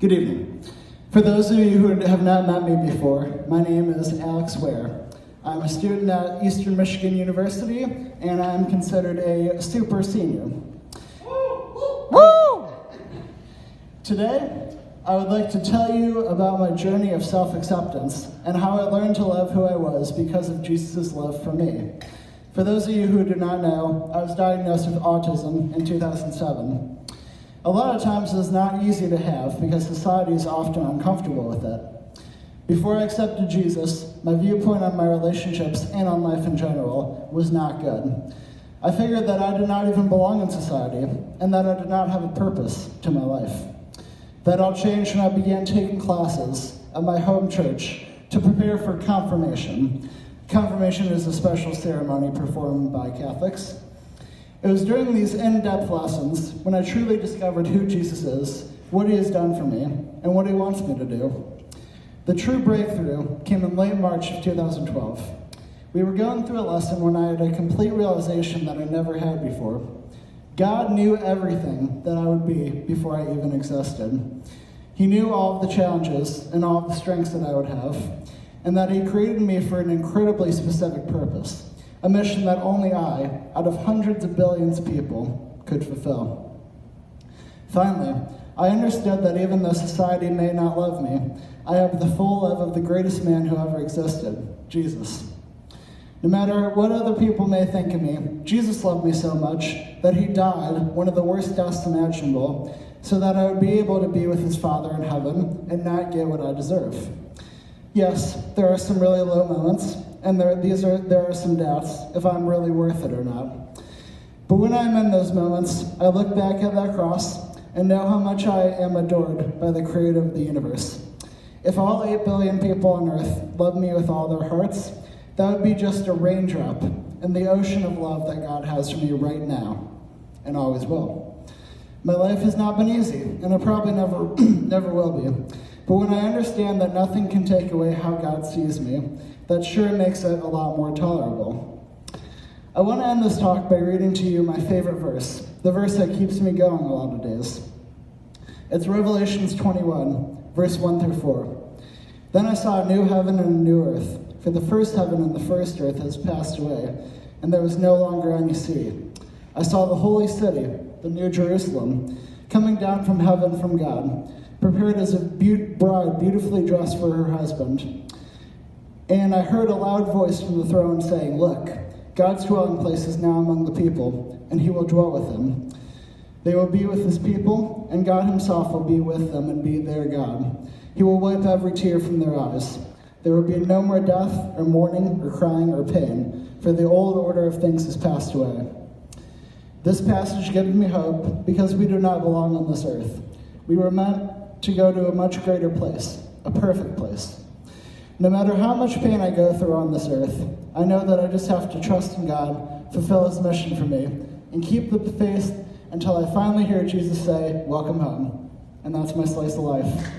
Good evening. For those of you who have not met me before, my name is Alex Ware. I'm a student at Eastern Michigan University, and I'm considered a super senior. Woo! Today, I would like to tell you about my journey of self-acceptance and how I learned to love who I was because of Jesus' love for me. For those of you who do not know, I was diagnosed with autism in 2007. A lot of times it's not easy to have because society is often uncomfortable with it. Before I accepted Jesus, my viewpoint on my relationships and on life in general was not good. I figured that I did not even belong in society and that I did not have a purpose to my life. That all changed when I began taking classes at my home church to prepare for confirmation. Confirmation is a special ceremony performed by Catholics. It was during these in-depth lessons when I truly discovered who Jesus is, what he has done for me, and what he wants me to do. The true breakthrough came in late March of 2012. We were going through a lesson when I had a complete realization that I never had before. God knew everything that I would be before I even existed. He knew all of the challenges and all of the strengths that I would have, and that he created me for an incredibly specific purpose. A mission that only I, out of hundreds of billions of people, could fulfill. Finally, I understood that even though society may not love me, I have the full love of the greatest man who ever existed, Jesus. No matter what other people may think of me, Jesus loved me so much that he died one of the worst deaths imaginable so that I would be able to be with his Father in heaven and not get what I deserve. Yes, there are some really low moments, and there are some doubts if I'm really worth it or not. But when I'm in those moments, I look back at that cross and know how much I am adored by the creator of the universe. If all 8 billion people on earth love me with all their hearts, that would be just a raindrop in the ocean of love that God has for me right now, and always will. My life has not been easy, and it probably never will be. But when I understand that nothing can take away how God sees me, that sure makes it a lot more tolerable. I want to end this talk by reading to you my favorite verse, the verse that keeps me going a lot of days. It's Revelations 21, verse 1 through 4. Then I saw a new heaven and a new earth, for the first heaven and the first earth has passed away, and there was no longer any sea. I saw the holy city, the New Jerusalem, coming down from heaven from God, prepared as a bride beautifully dressed for her husband. And I heard a loud voice from the throne saying, "Look, God's dwelling place is now among the people, and he will dwell with them. They will be with his people, and God himself will be with them and be their God. He will wipe every tear from their eyes. There will be no more death, or mourning, or crying, or pain, for the old order of things has passed away." This passage gives me hope because we do not belong on this earth. We were meant to go to a much greater place, a perfect place. No matter how much pain I go through on this earth, I know that I just have to trust in God, fulfill his mission for me, and keep the faith until I finally hear Jesus say, "Welcome home." And that's my slice of life.